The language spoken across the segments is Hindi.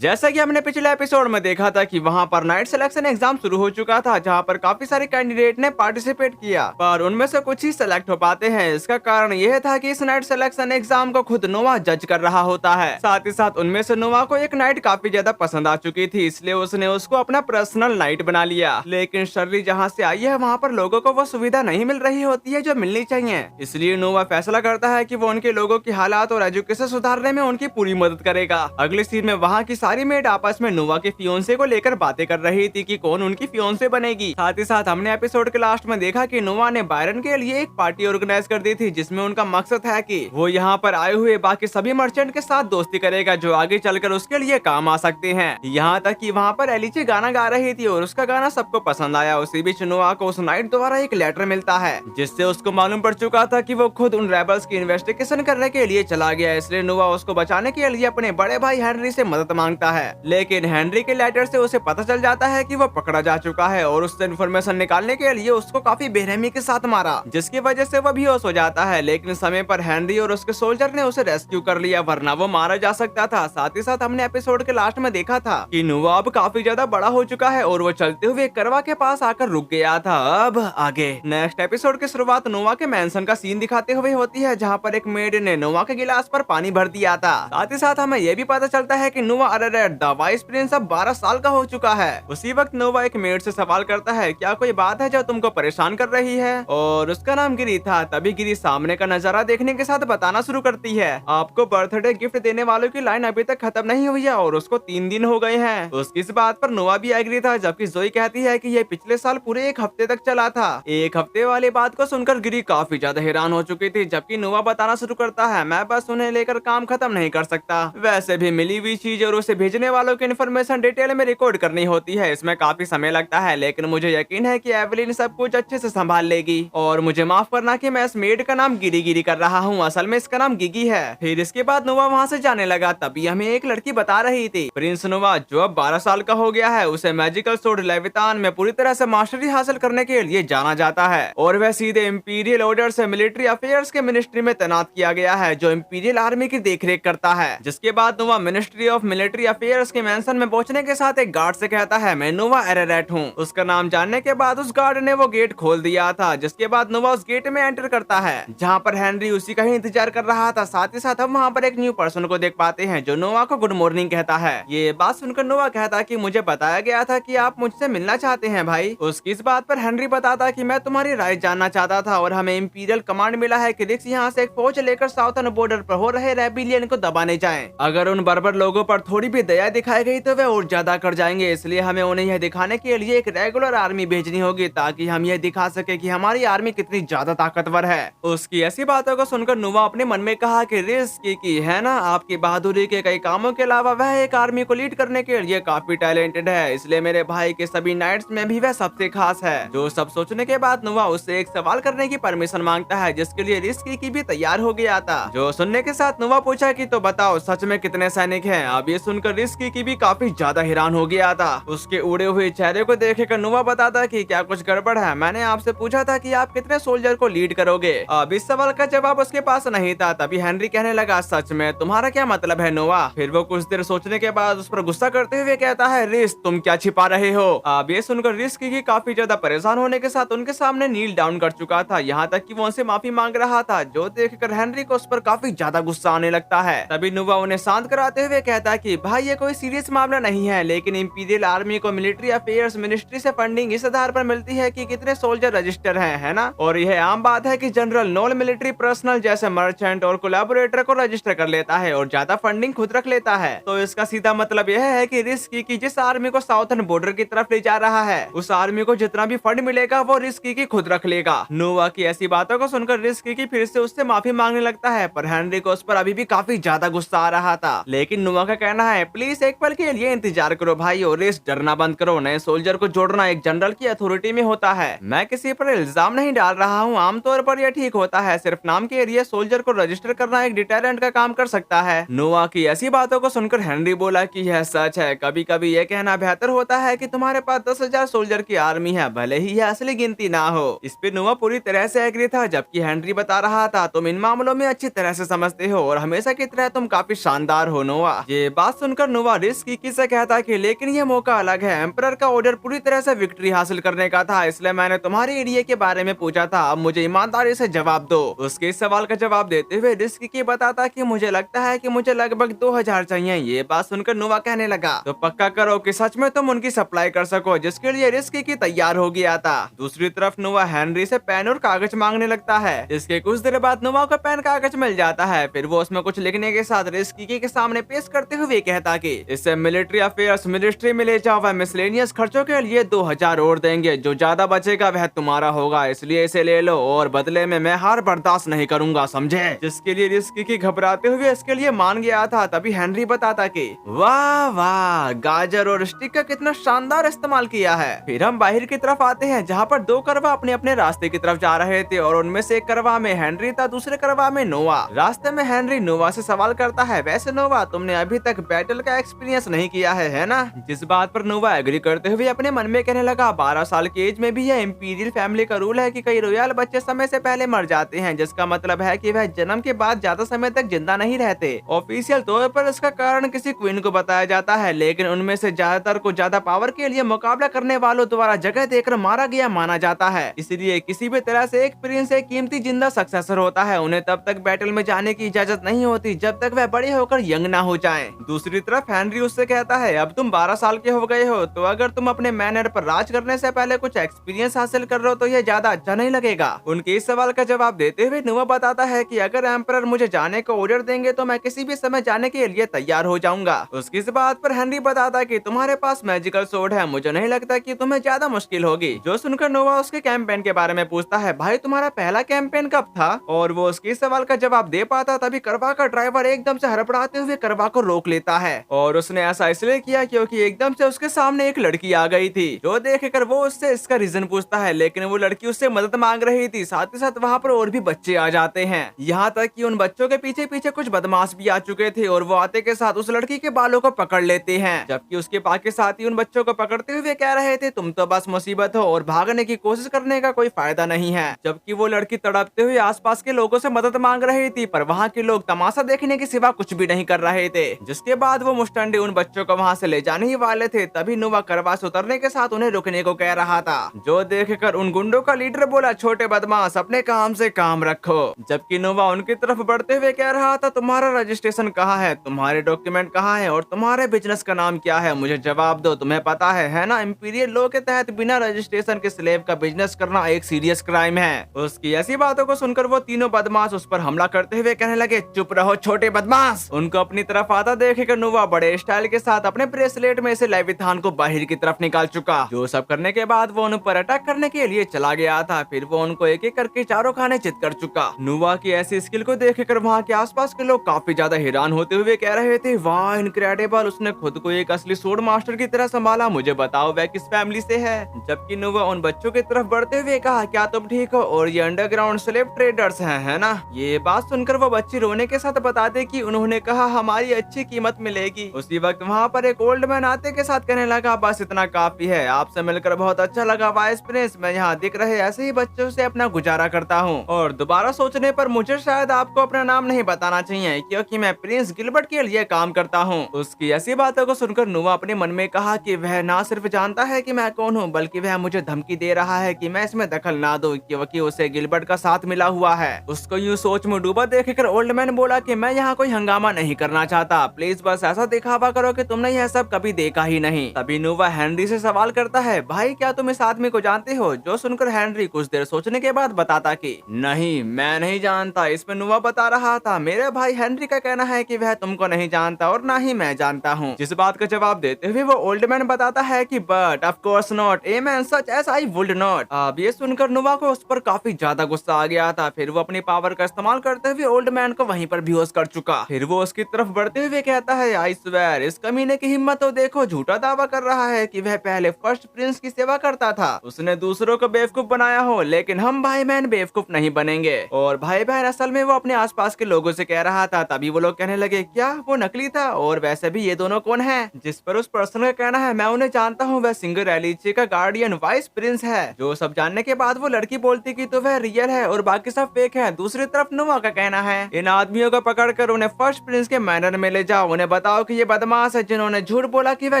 जैसा कि हमने पिछले एपिसोड में देखा था कि वहां पर नाइट सिलेक्शन एग्जाम शुरू हो चुका था, जहां पर काफी सारे कैंडिडेट ने पार्टिसिपेट किया, पर उनमें से कुछ ही सेलेक्ट हो पाते हैं। इसका कारण यह था कि इस नाइट सिलेक्शन एग्जाम को खुद नोवा जज कर रहा होता है। साथ ही साथ उनमें से नोवा को एक नाइट काफी ज्यादा पसंद आ चुकी थी, इसलिए उसने उसको अपना पर्सनल नाइट बना लिया। लेकिन शर्ली जहाँ से आई है वहाँ पर लोगों को वो सुविधा नहीं मिल रही होती है जो मिलनी चाहिए, इसलिए नोवा फैसला करता है कि वो उनके लोगों की हालात और एजुकेशन सुधारने में उनकी पूरी मदद करेगा। अगले सीन में वहाँ की सारी मेड आपस में नोवा के फियोंसे को लेकर बातें कर रही थी कि कौन उनकी फियोंसे बनेगी। साथ ही साथ हमने एपिसोड के लास्ट में देखा कि नोवा ने बायरन के लिए एक पार्टी ऑर्गेनाइज कर दी थी, जिसमें उनका मकसद है कि वो यहाँ पर आए हुए बाकी सभी मर्चेंट के साथ दोस्ती करेगा जो आगे चलकर उसके लिए काम आ सकते हैं। यहाँ तक कि वहाँ पर एलिचे गाना गा रही थी और उसका गाना सबको पसंद आया। उसी बीच नोवा को उस नाइट द्वारा एक लेटर मिलता है, जिससे उसको मालूम पड़ चुका था कि वो खुद उन रेबल्स की इन्वेस्टिगेशन करने के लिए चला गया, इसलिए नोवा उसको बचाने के लिए अपने बड़े भाई हेनरी से मदद मांगता है। लेकिन हेनरी के लेटर से उसे पता चल जाता है कि वो पकड़ा जा चुका है और उससे इन्फॉर्मेशन निकालने के लिए उसको काफी बेरहमी के साथ मारा, जिसकी वजह से वो बेहोश हो जाता है। लेकिन समय पर हेनरी और उसके सोल्जर ने उसे रेस्क्यू कर लिया, वरना वो मारा जा सकता था। साथ ही साथ हमने एपिसोड के लास्ट में देखा था कि नोवा अब काफी ज्यादा बड़ा हो चुका है और वो चलते हुए करवा के पास आकर रुक गया था। अब आगे नेक्स्ट एपिसोड की शुरुआत नोवा के मैंसन का सीन दिखाते हुए होती है, जहाँ पर एक मेड ने नोवा के गिलास पर पानी भर दिया था। साथ ही साथ हमें यह भी पता चलता है कि नोवा अरेरेट द वाइस प्रिंस अब 12 साल का हो चुका है। उसी वक्त नोवा एक मेड से सवाल करता है, क्या कोई बात है जो तुमको परेशान कर रही है? और उसका नाम गिरी था। तभी गिरी सामने का नजारा देखने के साथ बताना शुरू करती है, आपको बर्थडे गिफ्ट देने वालों की लाइन अभी तक खत्म नहीं हुई है और उसको 3 दिन हो गए हैं। उसकी इस बात पर नोवा भी एग्री था, जबकि जोई कहती है कि ये पिछले साल पूरे 1 हफ्ते तक चला था। 1 हफ्ते वाली बात को सुनकर गिरी काफी ज्यादा हैरान हो चुकी थी, जबकि नोवा बताना शुरू करता है, मैं बस उन्हें लेकर काम खत्म नहीं कर सकता। वैसे भी मिली हुई चीज और उसे भेजने वालों की इन्फॉर्मेशन डिटेल में रिकॉर्ड करनी होती है, इसमें काफी समय लगता है। लेकिन मुझे यकीन है कि एवलिन सब कुछ अच्छे से संभाल लेगी। और मुझे माफ करना कि मैं इस मेड का नाम गिरी गिरी कर रहा हूँ, असल में इसका नाम गिगी है। फिर इसके बाद नोवा वहाँ से जाने लगा, तभी हमें एक लड़की बता रही थी, प्रिंस नोवा जो अब 12 साल का हो गया है, उसे मैजिकल सोर्ड लेवितान में पूरी तरह से मास्टरी हासिल करने के लिए जाना जाता है और वह सीधे इंपीरियल ऑर्डर से मिलिट्री अफेयर्स के मिनिस्ट्री में तैनात किया गया है, जो इंपीरियल आर्मी की देखरेख करता है। जिसके बाद नोवा मिनिस्ट्री ऑफ मिलिट्री अफेयर्स के मेंशन में पहुंचने के साथ एक गार्ड से कहता है, मैं नोवा एरेरेट हूँ। उसका नाम जानने के बाद उस गार्ड ने वो गेट खोल दिया था, जिसके बाद नोवा उस गेट में एंटर करता है, जहाँ पर हेनरी उसी का ही इंतजार कर रहा था। साथ ही साथ हम वहाँ पर एक न्यू पर्सन को देख पाते हैं जो नोवा को गुड मॉर्निंग कहता है। ये बात सुनकर नोवा कहता कि मुझे बताया गया था कि आप मुझसे मिलना चाहते हैं भाई। उसकी इस बात पर हेनरी बताता कि मैं तुम्हारी राय जानना चाहता था और हमें इंपीरियल कमांड मिला है कि रिक्स यहाँ से एक फौज लेकर साउथर्न बॉर्डर पर हो रहे रेबिलियन को दबाने जाएं। अगर उन बर्बर लोगों पर थोड़ी भी दया दिखाई गई तो वे और ज्यादा कर जाएंगे, इसलिए हमें उन्हें यह दिखाने के लिए एक रेगुलर आर्मी भेजनी होगी, ताकि हम यह दिखा सके कि हमारी आर्मी कितनी ज्यादा ताकतवर है। उसकी ऐसी बातों को सुनकर नोवा अपने मन में कहा कि रिस्क की है ना, आपकी बहादुरी के कई कामों के अलावा वह एक आर्मी को लीड करने के लिए काफी टैलेंटेड है, इसलिए मेरे भाई के सभी नाइट्स में भी वह सबसे खास है। जो सब सोचने के बाद नोवा उससे एक सवाल करने की परमिशन मांगता है, जिसके लिए रिस्क की भी तैयार हो गया था। जो सुनने के साथ नोवा पूछा कि तो बताओ सच में कितने सैनिक हैं? अब ये सुनकर रिस्क की भी काफी ज्यादा हैरान हो गया था। उसके उड़े हुए चेहरे को देखकर नोवा बताता कि क्या कुछ गड़बड़ है, मैंने आपसे पूछा था कि आप कितने सोल्जर को लीड करोगे। अब इस सवाल का जवाब उसके पास नहीं था। तभी हेनरी कहने लगा, सच में तुम्हारा क्या मतलब है नोवा? फिर वो कुछ देर सोचने के बाद उस पर गुस्सा करते हुए कहता है, रिस्क तुम क्या छिपा रहे हो? अब ये सुनकर रिस्क की काफी ज्यादा परेशान होने के साथ उनके सामने नील डाउन कर चुका था, यहाँ तक कि वो उनसे माफी मांग रहा था, जो देखकर हेनरी को उस पर काफी ज्यादा गुस्सा आने लगता है। तभी नोवा उन्हें शांत कराते हुए कहता है कि भाई ये कोई सीरियस मामला नहीं है, लेकिन इंपीरियल आर्मी को मिलिट्री अफेयर्स मिनिस्ट्री से फंडिंग इस आधार पर मिलती है कि कितने सोल्जर रजिस्टर हैं, है ना? और यह आम बात है कि जनरल नॉन मिलिट्री पर्सनल जैसे मर्चेंट और कोलैबोरेटर को रजिस्टर कर लेता है और ज्यादा फंडिंग खुद रख लेता है। तो इसका सीधा मतलब यह है कि रिस्क की जिस आर्मी को साउथर्न बॉर्डर की तरफ ले जा रहा है, उस आर्मी को जितना भी फंड मिलेगा वो रिस्क की खुद रख लेगा। नोवा की ऐसी बातों को सुनकर रिस्क की फिर से उससे माफी मांगने लगता है, पर हेनरी को उस पर अभी भी काफी ज्यादा गुस्सा आ रहा था। लेकिन नोवा का कहना है, प्लीज एक पल के लिए इंतजार करो भाई और रिस्क डरना बंद करो। नए सोल्जर को जोड़ना एक जनरल की अथॉरिटी में होता है। मैं किसी पर इल्जाम नहीं डाल रहा हूँ, आमतौर पर यह ठीक होता है। सिर्फ नाम के एरिया सोल्जर को रजिस्टर करना एक डिटेरेंट का काम कर सकता है। नोवा की ऐसी बातों को सुनकर हेनरी बोला कि यह सच है, कभी कभी यह कहना बेहतर होता है कि तुम्हारे पास 10,000 सोल्जर की आर्मी है, भले ही यह असली गिनती ना हो। इस पे नोवा पूरी तरह से एग्री था, जबकि हेनरी बता रहा था, तुम इन मामलों में अच्छी तरह से समझते हो और हमेशा की तरह तुम काफी शानदार हो नोवा। ये बात सुनकर सुनकर नोवा रिस्क की से कहता कि लेकिन ये मौका अलग है, एम्परर का ऑर्डर पूरी तरह से विक्ट्री हासिल करने का था, इसलिए मैंने तुम्हारे एरिया के बारे में पूछा था, अब मुझे ईमानदारी से जवाब दो। उसके इस सवाल का जवाब देते हुए रिस्क की बताता कि मुझे लगता है कि मुझे लगभग 2000 चाहिए। ये बात सुनकर नोवा कहने लगा तो पक्का करो कि सच में तुम उनकी सप्लाई कर सको, जिसके लिए रिस्क की तैयार हो गया था। दूसरी तरफ नोवा हेनरी से पेन और कागज मांगने लगता है, जिसके कुछ देर बाद नोवा को पेन कागज मिल जाता है। फिर वो उसमें कुछ लिखने के साथ रिस्क के सामने पेश करते हुए कहता कि इससे मिलिट्री अफेयर्स मिनिस्ट्री में ले जाओ, वह मिसलेनियस खर्चों के लिए 2000 और देंगे, जो ज्यादा बचेगा वह तुम्हारा होगा, इसलिए इसे ले लो और बदले में मैं हार बर्दाश्त नहीं करूंगा, समझे। जिसके लिए रिस्क की घबराते हुए इसके लिए मान गया था। तभी हेनरी बताता कि वाह वाह, गाजर और स्टिक का कितना शानदार इस्तेमाल किया है। फिर हम बाहर की तरफ आते हैं, जहाँ पर दो करवा अपने अपने रास्ते की तरफ जा रहे थे और उनमें से एक करवा में हेनरी था, दूसरे करवा में नोवा। रास्ते में हेनरी नोवा से सवाल करता है, वैसे नोवा तुमने अभी तक बैटल का एक्सपीरियंस नहीं किया है ना। जिस बात पर नोवा एग्री करते हुए अपने मन में कहने लगा 12 साल की एज में भी यह इंपीरियल फैमिली का रूल है कि कई रॉयल बच्चे समय से पहले मर जाते हैं, जिसका मतलब है कि वह जन्म के बाद ज्यादा समय तक जिंदा नहीं रहते। ऑफिशियल तौर पर इसका कारण किसी क्वीन को बताया जाता है, लेकिन उनमें से ज्यादातर को ज्यादा पावर के लिए मुकाबला करने वालों द्वारा जगह देकर मारा गया माना जाता है। इसलिए किसी भी तरह से एक प्रिंस एक कीमती जिंदा सक्सेसर होता है, उन्हें तब तक बैटल में जाने की इजाजत नहीं होती जब तक वह बड़े होकर यंग ना हो जाएं। दूसरी तरफ हेनरी उससे कहता है, अब तुम 12 साल के हो गए हो, तो अगर तुम अपने मैनर पर राज करने से पहले कुछ एक्सपीरियंस हासिल कर रहे हो तो यह ज्यादा अच्छा नहीं लगेगा। उनके इस सवाल का जवाब देते हुए नोवा बताता है कि अगर एम्परर मुझे जाने का ऑर्डर देंगे तो मैं किसी भी समय जाने के लिए तैयार हो जाऊंगा। उसकी इस बात पर हेनरी बताता कि तुम्हारे पास मैजिकल सोर्ड है, मुझे नहीं लगता कि तुम्हें ज्यादा मुश्किल होगी। जो सुनकर नोवा उसके कैंपेन के बारे में पूछता है, भाई तुम्हारा पहला कैंपेन कब था? और वो उसके इस सवाल का जवाब दे पाता तभी करवा का ड्राइवर एकदम से हड़बड़ाते हुए करवा को रोक लेता है, और उसने ऐसा इसलिए किया क्योंकि एकदम से उसके सामने एक लड़की आ गई थी, जो देखकर वो उससे इसका रीजन पूछता है, लेकिन वो लड़की उससे मदद मांग रही थी। साथ ही साथ वहाँ पर और भी बच्चे आ जाते हैं, यहाँ तक कि उन बच्चों के पीछे पीछे कुछ बदमाश भी आ चुके थे और वो आते के साथ उस लड़की के बालों को पकड़ लेते हैं, जबकि उसके बाकी साथी उन बच्चों को पकड़ते हुए कह रहे थे तुम तो बस मुसीबत हो और भागने की कोशिश करने का कोई फायदा नहीं है। जबकि वो लड़की तड़पते हुए आसपास के लोगों से मदद मांग रही थी, पर वहाँ के लोग तमाशा देखने के सिवा कुछ भी नहीं कर रहे थे। जिसके बाद वो मुस्टंडे उन बच्चों को वहाँ से ले जाने ही वाले थे, तभी नोवा करवा से उतरने के साथ उन्हें रुकने को कह रहा था, जो देखकर उन गुंडों का लीडर बोला, छोटे बदमाश अपने काम से काम रखो। जबकि नोवा उनकी तरफ बढ़ते हुए कह रहा था, तुम्हारा रजिस्ट्रेशन कहाँ है, तुम्हारे डॉक्यूमेंट कहाँ है और तुम्हारे बिजनेस का नाम क्या है, मुझे जवाब दो। तुम्हें पता है ना, इंपीरियल लॉ के तहत बिना रजिस्ट्रेशन के स्लेव का बिजनेस करना एक सीरियस क्राइम है। उसकी ऐसी बातों को सुनकर वो तीनों बदमाश उस पर हमला करते हुए कहने लगे, चुप रहो छोटे बदमाश। उनको अपनी तरफ आता देखकर नोवा बड़े स्टाइल के साथ अपने ब्रेसलेट में से लेविथान को बाहर की तरफ निकाल चुका। जो सब करने के बाद वो उन पर अटैक करने के लिए चला गया था। फिर वो उनको एक एक करके चारों खाने चित कर चुका। नोवा की ऐसी स्किल को देखकर वहाँ के आसपास के लोग काफी ज्यादा हैरान होते हुए कह रहे थे, वाह इनक्रेडिबल, उसने खुद को एक असली सोर्ड मास्टर की तरह संभाला, मुझे बताओ वह किस फैमिली से है। जबकि नोवा उन बच्चों की तरफ बढ़ते हुए कहा, क्या तुम ठीक हो और ये अंडरग्राउंड स्लेव ट्रेडर्स हैं, है ना? ये बात सुनकर वो बच्चे रोने के साथ बताते कि उन्होंने कहा हमारी अच्छी कीमत मिलेगी। उसी वक्त वहाँ पर एक ओल्ड मैन आते के साथ कहने लगा, बस इतना काफी है, आपसे मिलकर बहुत अच्छा लगा वाइस प्रिंस, मैं यहाँ दिख रहे ऐसे ही बच्चों से अपना गुजारा करता हूँ और दोबारा सोचने पर मुझे शायद आपको अपना नाम नहीं बताना चाहिए क्योंकि मैं प्रिंस गिलबर्ट के लिए काम करता हूँ। उसकी ऐसी बातों को सुनकर नोवा अपने मन में कहा कि वह ना सिर्फ जानता है कि मैं कौन हूँ, बल्कि वह मुझे धमकी दे रहा है कि मैं इसमें दखल ना दूं क्योंकि उसे गिलबर्ट का साथ मिला हुआ है। उसको यूँ सोच में डूबा देखकर ओल्ड मैन बोला कि मैं यहाँ कोई हंगामा नहीं करना चाहता, प्लीज बस ऐसा दिखावा करो कि तुमने यह सब कभी देखा ही नहीं। तभी नोवा हेनरी से सवाल करता है, भाई क्या तुम इस आदमी को जानते हो? जो सुनकर हेनरी कुछ देर सोचने के बाद बताता कि नहीं, मैं नहीं जानता। इसमें नोवा बता रहा था, मेरे भाई हेनरी का कहना है कि वह तुमको नहीं जानता और ना ही मैं जानता हूँ। जिस बात का जवाब देते हुए वो ओल्ड मैन बताता है कि but of course not, a man such as I would not. अब ये सुनकर नोवा को उस पर काफी ज्यादा गुस्सा आ गया था। फिर वो अपनी पावर का इस्तेमाल करते हुए ओल्ड मैन को वहीं पर बेहोश कर चुका। फिर वो उसकी तरफ बढ़ते हुए कहता है, आई स्वेयर, इस कमीने की हिम्मत तो देखो, झूठा दावा कर रहा है कि वह पहले फर्स्ट प्रिंस की सेवा करता था, उसने दूसरों को बेवकूफ बनाया हो, लेकिन हम भाई बहन बेवकूफ नहीं बनेंगे। और भाई बहन असल में वो अपने आसपास के लोगों से कह रहा था। तभी वो लोग कहने लगे, क्या वो नकली था? और वैसे भी ये दोनों कौन है? जिस पर उस पर्सन का कहना है, मैं उन्हें जानता हूँ, वह सिंगर एलिचे का गार्डियन वाइस प्रिंस है। जो सब जानने के बाद वो लड़की बोलती कि तो वह रियल है और बाकी सब फेक है। दूसरी तरफ नोवा का कहना है, इन आदमियों को पकड़कर उन्हें फर्स्ट प्रिंस के मैनर में ले जाओ, उन्हें बताओ कि ये बदमाश है जिन्होंने झूठ बोला कि वह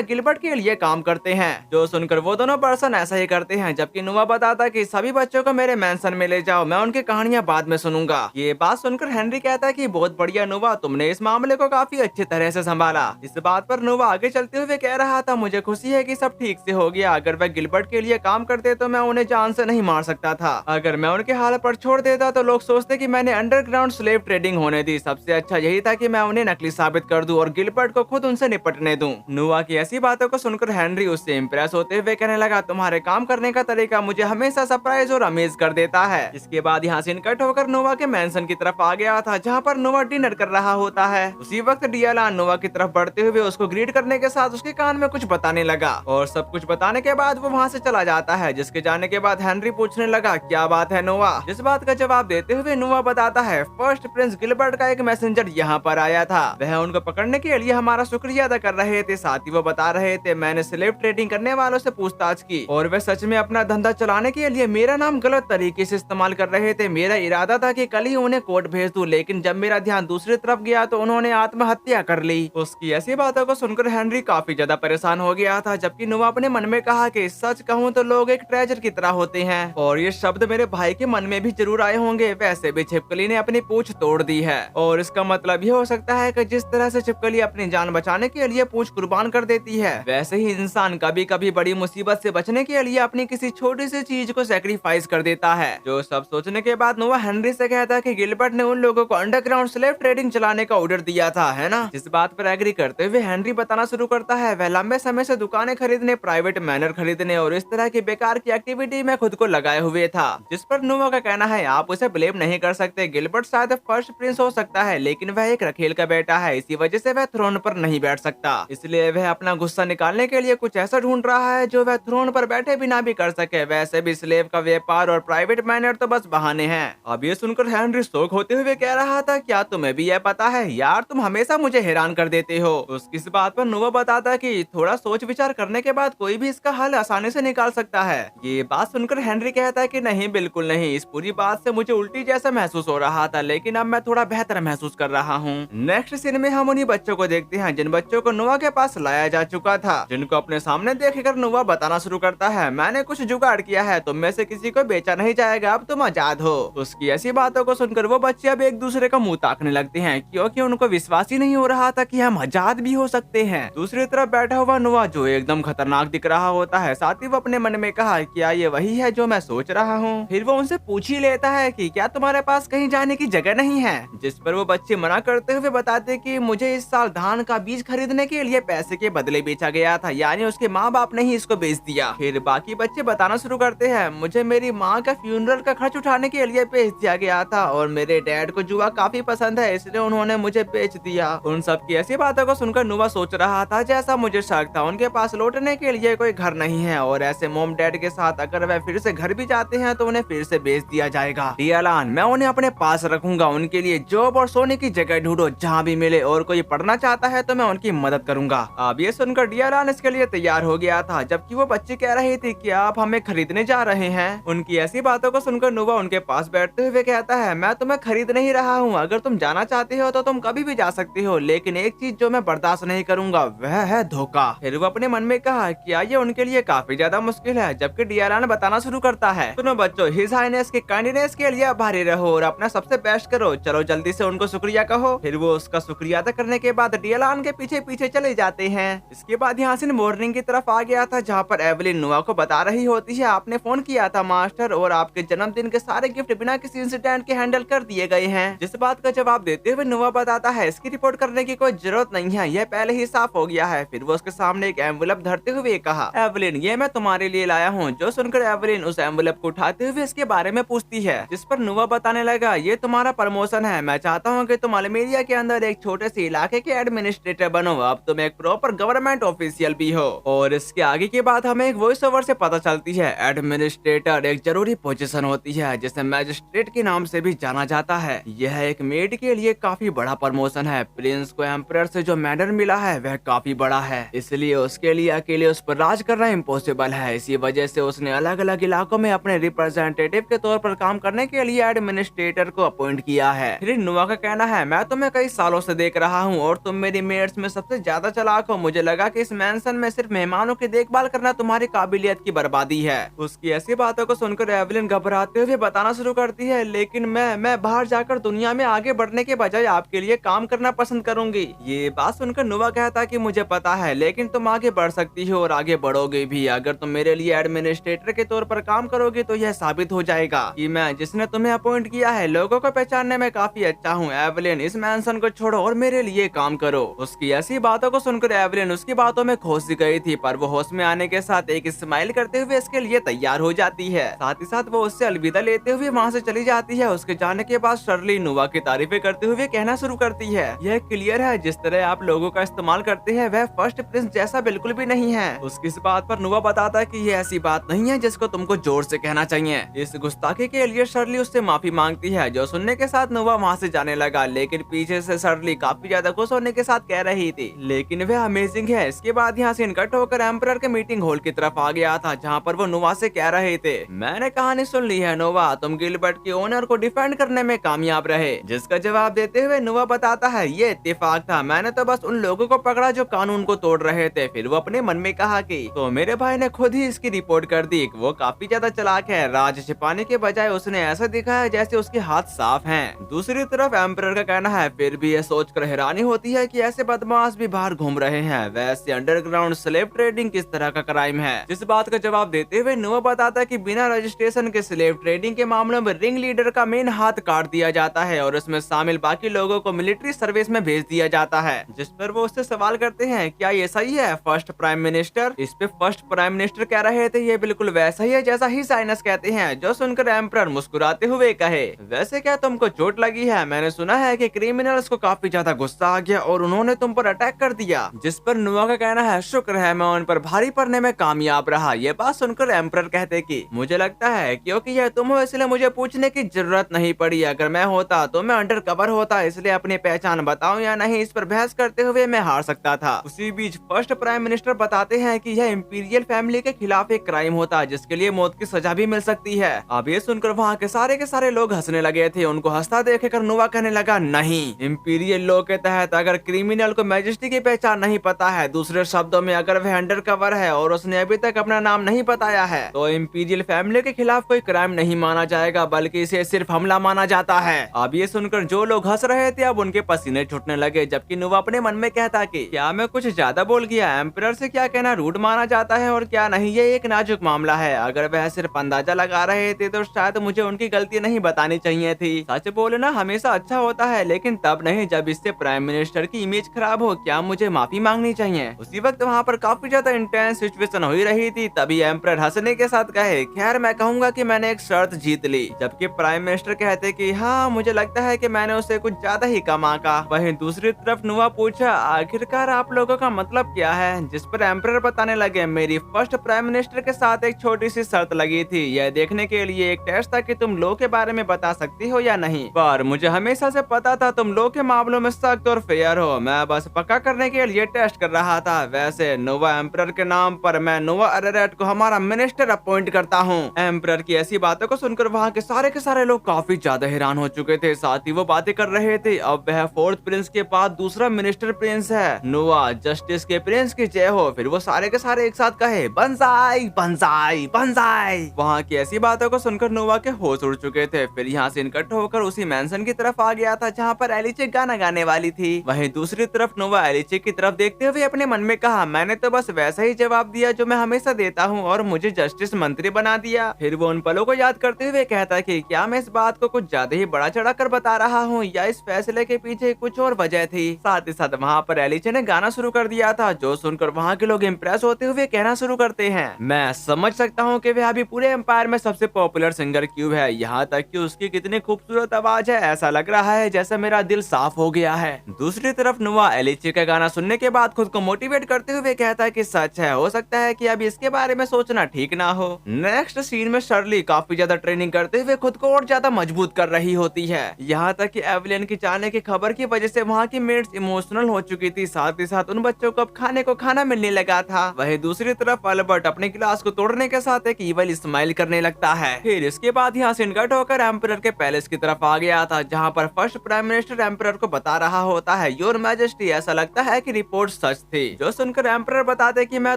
गिलबर्ट के लिए काम करते हैं। जो सुनकर वो दोनों पर्सन ऐसा ही करते हैं, जबकि नोवा बताता कि सभी बच्चों को मेरे मेंशन में ले जाओ, मैं उनकी कहानियां बाद में सुनूंगा। ये बात सुनकर हेनरी कहता है कि बहुत बढ़िया नोवा, तुमने इस मामले को काफी अच्छी तरह से संभाला। इस बात पर नोवा आगे चलते हुए कह रहा था, मुझे खुशी है कि सब ठीक से हो गया। अगर वह गिलबर्ट के लिए काम करते तो मैं उन्हें जान से नहीं मार सकता था। अगर मैं उनके हाल पर छोड़ देता तो लोग सोचते कि मैंने अंडरग्राउंड स्लेव ट्रेडिंग होने दी। सबसे अच्छा यही था कि मैं उन्हें नकली साबित कर दूं और गिलबर्ट को खुद उनसे निपटने दूं। नोवा की ऐसी बातों को सुनकर हेनरी उससे इम्प्रेस होते हुए कहने लगा, तुम्हारे काम करने का तरीका मुझे हमेशा सरप्राइज और अमेज कर देता है। इसके बाद यहाँ सीन कट होकर नोवा के मेंशन की तरफ आ गया था, जहाँ पर नोवा डिनर कर रहा होता है। उसी वक्त डियालान नोवा की तरफ बढ़ते हुए उसको ग्रीट करने के साथ उसके कान में कुछ बताने लगा और सब कुछ बताने के बाद वो वहाँ से चला जाता है। जिसके जाने के बाद हेनरी पूछने लगा, क्या बात है नोवा? जिस बात का जवाब देते हुए नोवा बताता है, फर्स्ट प्रिंस गिलबर्ट का एक मैसेंजर यहाँ पर आया था। वह उनको पकड़ने के लिए हमारा शुक्रिया अदा कर रहे थे। साथ ही वो बता रहे थे, मैंने स्लेव ट्रेडिंग करने वालों से पूछताछ की और वे सच में अपना धंधा चलाने के लिए मेरा नाम गलत तरीके से इस्तेमाल कर रहे थे। मेरा इरादा था कि कल ही उन्हें कोर्ट भेज दूं, लेकिन जब मेरा ध्यान दूसरी तरफ गया तो उन्होंने आत्महत्या कर ली। उसकी ऐसी बातों को सुनकर हेनरी काफी ज्यादा परेशान हो गया था, जबकि नोवा अपने मन में कहा कि सच कहूँ तो लोग एक ट्रेजर की तरह होते हैं और ये शब्द मेरे भाई के मन में भी जरूर आए होंगे। वैसे भी छिपकली ने अपनी पूंछ तोड़ दी है और इसका मतलब ये हो सकता है कि जिस तरह से छिपकली अपनी जान बचाने के लिए पूंछ कुर्बान कर देती है, वैसे ही इंसान कभी कभी बड़ी मुसीबत से बचने के लिए अपनी किसी छोटी सी चीज को सेक्रीफाइस कर देता है। जो सब सोचने के बाद नोवा हेनरी से कहता है कि गिलबर्ट ने उन लोगों को अंडरग्राउंड स्लेव ट्रेडिंग चलाने का ऑर्डर दिया था, है ना? इस बात पर एग्री करते हुए हेनरी बताना शुरू करता है, वह लंबे समय से दुकानें खरीदने, प्राइवेट मैनर खरीदने और इस तरह की बेकार की एक्टिविटी में खुद को लगाए हुए था। जिस पर नोवा का कहना है, आप उसे ब्लेम नहीं कर सकते। गिलबर्ट शायद फर्स्ट प्रिंस हो सकता है, लेकिन वह एक रखेल का बेटा है, इसी वजह से वह थ्रोन पर नहीं बैठ सकता। इसलिए वह अपना गुस्सा निकालने के लिए कुछ ऐसा ढूंढ रहा है जो वह थ्रोन पर बैठे बिना भी कर सके। वैसे भी स्लेव का व्यापार और प्राइवेट मैनर तो बस बहाने हैं। अब ये सुनकर हेनरी शौक होते हुए कह रहा था, क्या तुम्हें भी यह पता है? यार तुम हमेशा मुझे हैरान कर देते हो। उसकी इस बात पर नोवा बताता कि थोड़ा सोच विचार करने के बाद कोई भी इसका हल आसानी से निकाल सकता है। ये बात सुनकर हेनरी कहता है कि नहीं, बिल्कुल नहीं, इस पूरी बात से मुझे उल्टी जैसा महसूस हो रहा था, लेकिन अब मैं थोड़ा बेहतर महसूस कर रहा हूँ। नेक्स्ट सीन में हम उन्हीं बच्चों को देखते हैं जिन बच्चों को नोवा के पास लाया जा चुका था, जिनको अपने सामने देखकर नोवा बताना शुरू करता है, मैंने कुछ जुगाड़ किया है, तुम में से किसी को बेचा नहीं जाएगा, अब तुम आजाद हो। उसकी ऐसी बातों को सुनकर वो बच्चे अब एक दूसरे का मुंह ताकने लगते हैं, क्योंकि उनको विश्वास ही नहीं हो रहा था कि हम आजाद भी हो सकते हैं। दूसरी तरफ बैठा हुआ नोवा जो एकदम खतरनाक दिख रहा होता है, साथ ही वो अपने मन में कहा, क्या ये वही है जो मैं सोच रहा हूँ? फिर वो उनसे पूछ ही लेता है कि क्या तुम्हारे पास कहीं जाने की जगह नहीं है? जिस पर वो बच्चे मना करते हुए बताते कि मुझे इस साल धान का बीज खरीदने के लिए पैसे के बदले बेचा गया था, यानी उसके माँ बाप ने ही इसको बेच दिया। फिर बाकी बच्चे बताना शुरू करते हैं, मुझे मेरी माँ का फ्यूनरल का खर्च उठाने के लिए बेच दिया गया था और मेरे डैड को जुआ काफी पसंद है, इसलिए उन्होंने मुझे बेच दिया। उन सब की ऐसी बातों को सुनकर नोवा सोच रहा था, जैसा मुझे शक था, उनके पास लौटने के लिए कोई घर नहीं है और ऐसे मॉम डैड के साथ अगर वह फिर से घर भी जाते हैं तो उन्हें फिर से बेच दिया जाएगा। डियालान, मैं उन्हें अपने पास रखूंगा, उनके लिए जॉब और सोने की जगह ढूंढो जहाँ भी मिले, और कोई पढ़ना चाहता है तो मैं उनकी मदद करूंगा। अब ये सुनकर डियालान इसके लिए तैयार हो गया था, जबकि वो बच्चे कह रहे थे कि आप हमें खरीदने जा रहे हैं। उनकी ऐसी बातों को सुनकर नोवा उनके पास बैठते हुए कहता है, मैं तुम्हें खरीद नहीं रहा हूँ, अगर तुम जाना चाहते हो तो तुम कभी भी जा सकते हो, लेकिन एक चीज जो मैं बर्दाश्त नहीं करूंगा वह है धोखा। फिर वो अपने मन में कहा, क्या ये उनके लिए काफी ज्यादा मुश्किल है? जबकि डियालान बताना शुरू करता है, सुनो बच्चों, हिज हाइनेस के काइंडनेस के लिए आभारी रहो और अपना सबसे बेस्ट करो, चलो जल्दी से उनको शुक्रिया कहो। फिर वो उसका शुक्रिया अदा करने के बाद डियालान के पीछे पीछे चले जाते हैं। इसके बाद यहाँ से मॉर्निंग की तरफ आ गया था, जहाँ पर एवलिन नोवा को बता रही होती है, आपने फोन किया था मास्टर और आपके जन्मदिन के सारे गिफ्ट बिना किसी इंसिडेंट के हैंडल कर दिए गए हैं। जिस बात का जवाब देते हुए नोवा बताता है, इसकी रिपोर्ट करने की कोई जरूरत नहीं है, यह पहले ही साफ हो गया है। फिर वो उसके सामने एक एनवेलप धरते हुए कहा, एवलिन ये मैं तुम्हारे लिए लाया हूँ। जो सुनकर एवलिन उस एनवेलप को उठाते हुए इसके बारे में पूछती है, जिस पर नोवा बताने लगा, ये तुम्हारा प्रमोशन है, मैं चाहता हूँ कि तुम अल्मेरिया के अंदर एक छोटे से इलाके के एडमिनिस्ट्रेटर बनो, अब तुम एक प्रॉपर गवर्नमेंट ऑफिशियल भी हो। और इसके आगे की बात हमें एक वॉइस ओवर से पता चलती है, एडमिनिस्ट्रेटर एक जरूरी पोजीशन होती है जिसे मैजिस्ट्रेट के नाम से भी जाना जाता है। यह एक मेड के लिए काफी बड़ा प्रमोशन है। प्रिंस को एम्परर से जो मेडल मिला है वह काफी बड़ा है, इसलिए उसके लिए अकेले उस पर राज करना इम्पॉसिबल है। इसी वजह से उसने अलग अलग इलाकों में अपने रिप्रेजेंटेटिव के तौर पर काम करने के लिए एडमिनिस्ट्रेटर को अपॉइंट किया है। फिर नोवा का कहना है, मैं तुम्हें कई सालों से देख रहा हूँ और तुम मेरी मेट्स में सबसे ज्यादा चालाक हो। मुझे लगा कि इस मैंसन में सिर्फ मेहमानों की देखभाल करना तुम्हारी काबिलियत की बर्बादी है। उसकी ऐसी बातों को सुनकर एवलिन घबराते हुए बताना शुरू करती है, लेकिन मैं बाहर जाकर दुनिया में आगे बढ़ने के बजाय आपके लिए काम करना पसंद करूंगी। ये बात सुनकर नोवा कहता कि मुझे पता है, लेकिन तुम आगे बढ़ सकती हो और आगे बढ़ोगे भी। अगर तुम मेरे लिए एडमिनिस्ट्रेटर के तौर पर काम करोगे तो यह साबित हो जाएगा कि मैं जिसने तुम्हें अपॉइंट किया है लोगों को पहचानने में काफी अच्छा हूँ। एवलिन, इस मैंसन को छोड़ो और मेरे लिए काम करो। उसकी ऐसी बातों को सुनकर एवलिन उसकी बातों में खो सी गई थी, पर वो होश में आने के साथ एक स्माइल करते हुए इसके लिए तैयार हो जाती है। साथ ही साथ वो उससे अलविदा लेते हुए वहाँ से चली जाती है। उसके जाने के बाद शर्ली नोवा की तारीफें करते हुए कहना शुरू करती है, यह क्लियर है जिस तरह आप लोगों का इस्तेमाल करते हैं वह फर्स्ट प्रिंस जैसा बिल्कुल भी नहीं है। उसकी इस बात पर नोवा बताता है कि ये ऐसी बात नहीं है जिसको तुमको जोर से कहना चाहिए। इस गुस्ताखी के लिए शर्ली उससे माफी मांगती है, जो सुनने के साथ नोवा वहाँ से जाने लगा। लेकिन पीछे से शर्ली काफी ज्यादा खुश होने के साथ कह रही थी, लेकिन वह अमेजिंग है। इसके बाद यहाँ सीन कट होकर एम्परर के मीटिंग हॉल की तरफ आ गया था, जहाँ पर वो नोवा से कह रहे थे, मैंने कहानी सुन ली है नोवा, तुम गिलबर्ट के ओनर को डिफेंड करने में कामयाब रहे। जिसका जवाब देते हुए नोवा बताता है, ये इत्तेफाक था, मैंने तो बस उन लोगों को पकड़ा जो कानून को तोड़ रहे थे। फिर वो अपने मन में कहा कि तो मेरे भाई ने खुद ही इसकी रिपोर्ट कर दी। वो काफी ज्यादा चालाक है, राज छिपाने के बजाय उसने ऐसा दिखाया जैसे उसके हाथ साफ हैं। दूसरी तरफ एम्परर का कहना है, फिर भी यह सोचकर हैरानी होती है कि ऐसे बदमाश भी बाहर घूम रहे हैं। वैसे अंडरग्राउंड स्लेव ट्रेडिंग किस तरह का क्राइम है? जिस बात का जवाब देते हुए नोवा बताता है कि बिना रजिस्ट्रेशन के स्लेव ट्रेडिंग के मामलों में रिंग लीडर का मेन हाथ काट दिया जाता है और उसमें शामिल बाकी लोगों को मिलिट्री सर्विस में भेज दिया जाता है। जिस पर वो उससे सवाल करते हैं, क्या ये सही है फर्स्ट प्राइम मिनिस्टर? इस पे फर्स्ट प्राइम मिनिस्टर कह रहे थे, ये बिल्कुल वैसा ही है जैसा ही साइनस कहते हैं। जो सुनकर एम्परर मुस्कुराते हुए कहे, वैसे क्या तुमको चोट लगी है? मैंने सुना है कि क्रिमिनल्स को काफी ज्यादा गुस्सा आ गया और उन्होंने तुम पर अटैक कर दिया। जिस पर नोवा का कहना है, शुक्र है मैं उन पर भारी पड़ने में कामयाब रहा। ये बात सुनकर एम्परर कहते कि मुझे लगता है क्योंकि यह तुम हो इसलिए मुझे पूछने की जरूरत नहीं पड़ी। अगर मैं होता तो मैं अंडर कवर होता, इसलिए अपनी पहचान बताऊं या नहीं इस पर बहस करते हुए मैं हार सकता था। उसी बीच फर्स्ट प्राइम मिनिस्टर बताते हैं कि यह इंपीरियल फैमिली के खिलाफ एक क्राइम होता है जिसके लिए मौत की सजा भी मिल सकती है। अब ये सुनकर वहाँ के सारे लोग हंसने लगे थे। उनको हंसता देखकर नोवा कहने लगा, नहीं, इंपीरियल लॉ के तहत अगर क्रिमिनल को मैजिस्ट्री की पहचान नहीं पता है, दूसरे शब्दों में अगर वह अंडर कवर है और उसने अभी तक अपना नाम नहीं बताया है, तो इंपीरियल फैमिली के खिलाफ कोई क्राइम नहीं माना जाएगा, बल्कि इसे सिर्फ हमला माना जाता है। अब ये सुनकर जो लोग हंस रहे थे अब उनके पसीने छूटने लगे, जबकि नोवा अपने मन में कहता कि क्या मैं कुछ ज्यादा बोल गया? एम्परर से क्या कहना रूड माना जाता है और क्या नहीं? ये एक नाजुक मामला है। अगर वह सिर्फ अंदाजा लगा रहे थे तो शायद मुझे उनकी गलती नहीं बतानी चाहिए थी। सच बोलना हमेशा अच्छा होता है, लेकिन तब नहीं जब इससे प्राइम मिनिस्टर की इमेज खराब हो। क्या मुझे माफी मांगनी चाहिए? उसी वक्त वहाँ पर काफी ज्यादा इंटेंस सिचुएशन हो रही थी। तभी एम्परर हंसने के साथ कहे, खैर मैं कहूँगा कि मैंने एक शर्त जीत ली। जबकि प्राइम मिनिस्टर कहते कि हाँ, मुझे लगता है कि मैंने उसे कुछ ज्यादा ही कम आंका। वहीं दूसरी तरफ नोवा पूछा, आखिरकार आप लोगों का मतलब क्या है? जिस पर एम्परर बताने लगे, मेरी फर्स्ट प्राइम मिनिस्टर के साथ एक छोटी सी शर्त लगी थी, यह देखने के लिए एक टेस्ट था कि तुम लॉ के बारे में बता सकती हो या नहीं। पर मुझे हमेशा से पता था तुम लॉ के मामलों में सख्त और फेयर हो। मैं बस पक्का करने के लिए टेस्ट कर रहा था। वैसे नोवा एम्परर के नाम पर मैं नोवा अरेरेट को हमारा मिनिस्टर अपॉइंट करता हूँ। एम्परर की ऐसी बातों को सुनकर वहाँ के सारे लोग काफी ज्यादा हैरान हो चुके थे। साथ ही वो बातें कर रहे थे, अब वह फोर्थ प्रिंस के बाद दूसरा मिनिस्टर प्रिंस है। नोवा जस्टिस के प्रिंस की जय हो। फिर वो सारे के सारे एक साथ कहे, बंजाई बंजाई बंजाई। वहाँ की ऐसी बातों को सुनकर नोवा के होश उड़ चुके थे। फिर यहाँ से इकट्ठ होकर उसी मैंसन की तरफ आ गया था जहाँ पर एलिचे गाना गाने वाली थी। वहीं दूसरी तरफ नोवा एलिचे की तरफ देखते हुए अपने मन में कहा, मैंने तो बस वैसा ही जवाब दिया जो मैं हमेशा देता हूँ और मुझे जस्टिस मंत्री बना दिया। फिर वो उन पलों को याद करते हुए कहता कि क्या मैं इस बात को कुछ ज्यादा ही बड़ा चढ़ा कर बता रहा हूँ या इस फैसले के पीछे कुछ और वजह थी। साथ ही साथ वहाँ पर एलिचे ने गाना शुरू कर दिया था, जो सुनकर वहाँ के लोग इम्प्रेस होते हुए कहना शुरू करते हैं, मैं समझ सकता हूँ कि वह अभी पूरे एम्पायर में सबसे पॉपुलर सिंगर क्यों है। यहाँ तक कि उसकी कितनी खूबसूरत आवाज है, ऐसा लग रहा है जैसे मेरा दिल साफ हो गया है। दूसरी तरफ नोवा एलिचे का गाना सुनने के बाद खुद को मोटिवेट करते हुए कहता है कि सच है, हो सकता है कि अभी इसके बारे में सोचना ठीक ना हो। नेक्स्ट सीन में शर्ली काफी ज्यादा ट्रेनिंग करते हुए खुद को और ज्यादा मजबूत कर रही होती है। यहाँ तक कि एवलिन की जाने की खबर की वजह से वहाँ की मेट्स इमोशनल हो चुकी थी। साथ ही साथ उन बच्चों को अब खाने को खाना मिलने लगा था। वहीं दूसरी तरफ अल्बर्ट अपने गिलास को तोड़ने के साथ एक इवल स्माइल करने लगता है। फिर इसके बाद यहाँ सिनकट होकर एम्परर के पैलेस की तरफ आ गया था, जहाँ पर फर्स्ट प्राइम मिनिस्टर एम्परर को बता रहा होता है योर मैजेस्टी, ऐसा लगता है कि रिपोर्ट सच थी। जो सुनकर एम्परर बताते कि मैं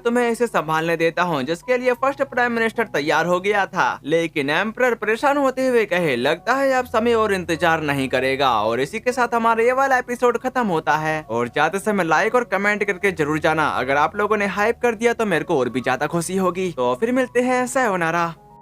तुम्हें इसे संभालने देता हूँ, जिसके लिए फर्स्ट प्राइम मिनिस्टर तैयार हो गया था। लेकिन एम्परर परेशान होते हुए कहे, लगता है अब समय और इंतजार नहीं करेगा। और इसी के साथ हमारा ये वाला एपिसोड खत्म होता है। और जाते समय लाइक और कमेंट करके जरूर जाना। अगर आप लोगों ने हाइप कर दिया तो मेरे को और भी ज्यादा खुशी होगी। तो फिर मिलते हैं, सायोनारा।